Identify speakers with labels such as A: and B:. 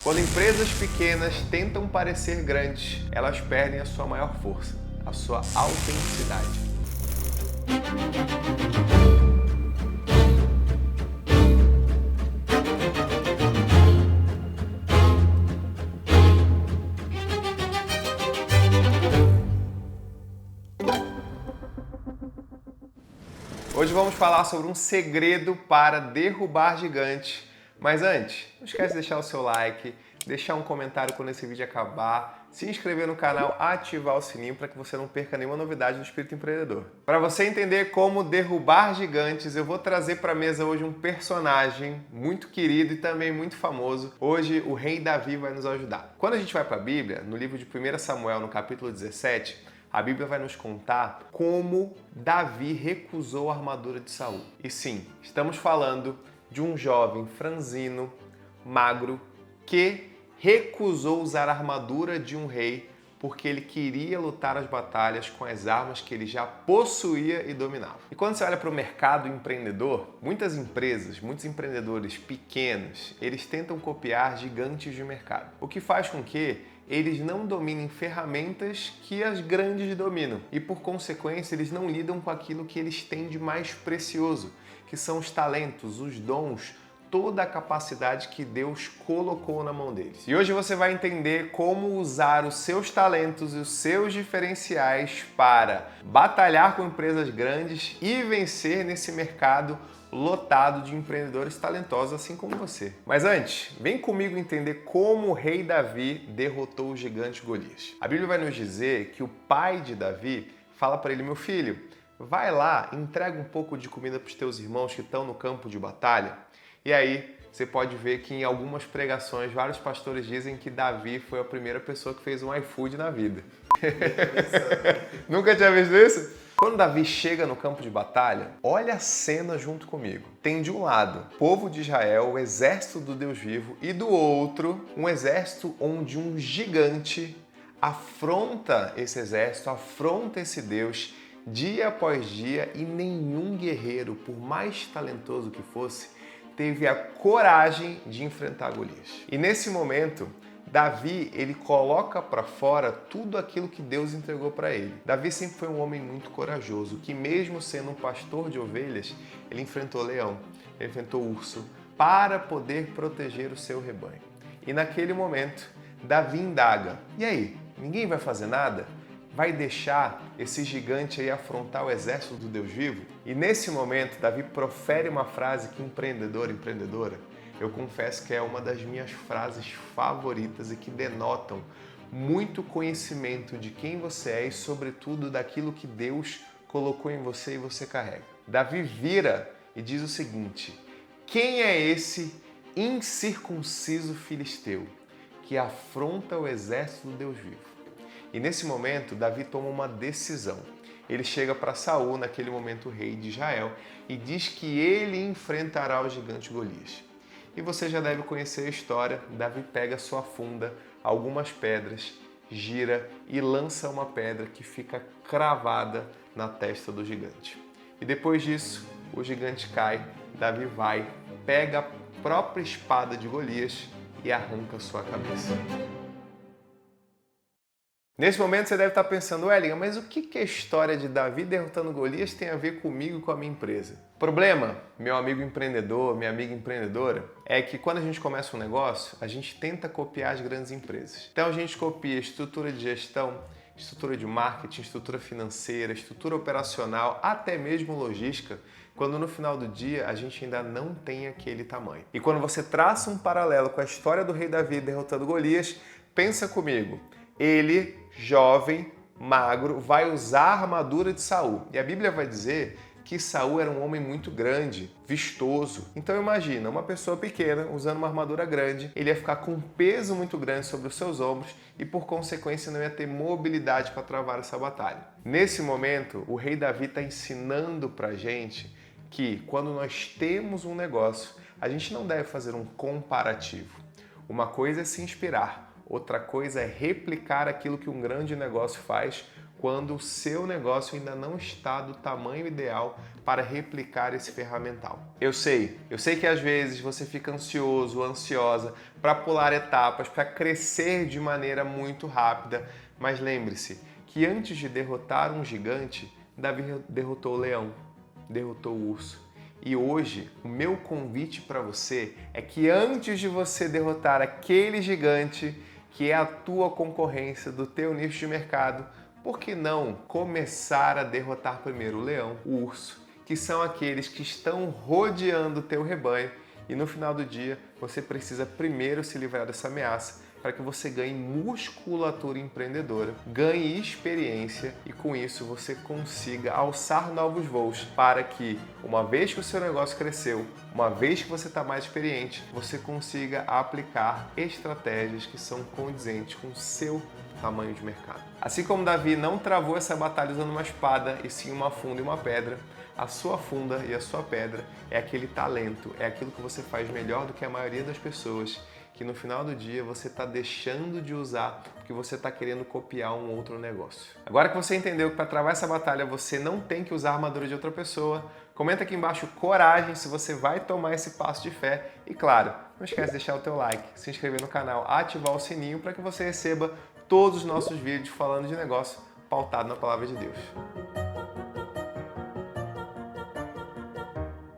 A: Quando empresas pequenas tentam parecer grandes, elas perdem a sua maior força, a sua autenticidade. Hoje vamos falar sobre um segredo para derrubar gigantes. Mas antes, não esquece de deixar o seu like, deixar um comentário quando esse vídeo acabar, se inscrever no canal, ativar o sininho para que você não perca nenhuma novidade do Espírito Empreendedor. Para você entender como derrubar gigantes, eu vou trazer para a mesa hoje um personagem muito querido e também muito famoso. Hoje o rei Davi vai nos ajudar. Quando a gente vai para a Bíblia, no livro de 1 Samuel, no capítulo 17, a Bíblia vai nos contar como Davi recusou a armadura de Saul. E sim, estamos falando de um jovem franzino, magro, que recusou usar a armadura de um rei porque ele queria lutar as batalhas com as armas que ele já possuía e dominava. E quando você olha para o mercado empreendedor, muitas empresas, muitos empreendedores pequenos, eles tentam copiar gigantes de mercado, o que faz com que eles não dominem ferramentas que as grandes dominam e, por consequência, eles não lidam com aquilo que eles têm de mais precioso, que são os talentos, os dons, toda a capacidade que Deus colocou na mão deles. E hoje você vai entender como usar os seus talentos e os seus diferenciais para batalhar com empresas grandes e vencer nesse mercado lotado de empreendedores talentosos assim como você. Mas antes, vem comigo entender como o rei Davi derrotou o gigante Golias. A Bíblia vai nos dizer que o pai de Davi fala para ele: meu filho, vai lá, entrega um pouco de comida para os teus irmãos que estão no campo de batalha. E aí você pode ver que em algumas pregações vários pastores dizem que Davi foi a primeira pessoa que fez um iFood na vida. Nunca tinha visto isso? Quando Davi chega no campo de batalha, olha a cena junto comigo. Tem de um lado o povo de Israel, o exército do Deus vivo, e do outro um exército onde um gigante afronta esse exército, afronta esse Deus dia após dia, e nenhum guerreiro, por mais talentoso que fosse, teve a coragem de enfrentar Golias. E nesse momento, Davi, ele coloca para fora tudo aquilo que Deus entregou para ele. Davi sempre foi um homem muito corajoso, que mesmo sendo um pastor de ovelhas, ele enfrentou leão, ele enfrentou urso, para poder proteger o seu rebanho. E naquele momento, Davi indaga: e aí, ninguém vai fazer nada? Vai deixar esse gigante aí afrontar o exército do Deus vivo? E nesse momento, Davi profere uma frase que empreendedora, eu confesso que é uma das minhas frases favoritas e que denotam muito conhecimento de quem você é e, sobretudo, daquilo que Deus colocou em você e você carrega. Davi vira e diz o seguinte: quem é esse incircunciso filisteu que afronta o exército do Deus vivo? E nesse momento, Davi toma uma decisão. Ele chega para Saul, naquele momento rei de Israel, e diz que ele enfrentará o gigante Golias. E você já deve conhecer a história. Davi pega sua funda, algumas pedras, gira e lança uma pedra que fica cravada na testa do gigante. E depois disso, o gigante cai, Davi vai, pega a própria espada de Golias e arranca sua cabeça. Nesse momento você deve estar pensando: Elian, mas o que a história de Davi derrotando Golias tem a ver comigo e com a minha empresa? O problema, meu amigo empreendedor, minha amiga empreendedora, é que quando a gente começa um negócio, a gente tenta copiar as grandes empresas. Então a gente copia estrutura de gestão, estrutura de marketing, estrutura financeira, estrutura operacional, até mesmo logística, quando no final do dia a gente ainda não tem aquele tamanho. E quando você traça um paralelo com a história do rei Davi derrotando Golias, pensa comigo: ele, jovem, magro, vai usar a armadura de Saul. E a Bíblia vai dizer que Saul era um homem muito grande, vistoso. Então imagina, uma pessoa pequena usando uma armadura grande, ele ia ficar com um peso muito grande sobre os seus ombros e, por consequência, não ia ter mobilidade para travar essa batalha. Nesse momento, o rei Davi está ensinando para a gente que quando nós temos um negócio, a gente não deve fazer um comparativo. Uma coisa é se inspirar, outra coisa é replicar aquilo que um grande negócio faz quando o seu negócio ainda não está do tamanho ideal para replicar esse ferramental. Eu sei que às vezes você fica ansioso, ansiosa para pular etapas, para crescer de maneira muito rápida, mas lembre-se que antes de derrotar um gigante, Davi derrotou o leão, derrotou o urso. E hoje, o meu convite para você é que antes de você derrotar aquele gigante, que é a tua concorrência do teu nicho de mercado, por que não começar a derrotar primeiro o leão, o urso, que são aqueles que estão rodeando o teu rebanho, e no final do dia você precisa primeiro se livrar dessa ameaça para que você ganhe musculatura empreendedora, ganhe experiência e com isso você consiga alçar novos voos para que, uma vez que o seu negócio cresceu, uma vez que você está mais experiente, você consiga aplicar estratégias que são condizentes com o seu tamanho de mercado. Assim como Davi não travou essa batalha usando uma espada e sim uma funda e uma pedra, a sua funda e a sua pedra é aquele talento, é aquilo que você faz melhor do que a maioria das pessoas, que no final do dia você está deixando de usar porque você está querendo copiar um outro negócio. Agora que você entendeu que para travar essa batalha você não tem que usar a armadura de outra pessoa, comenta aqui embaixo coragem se você vai tomar esse passo de fé e claro, não esquece de deixar o teu like, se inscrever no canal, ativar o sininho para que você receba todos os nossos vídeos falando de negócio pautado na Palavra de Deus.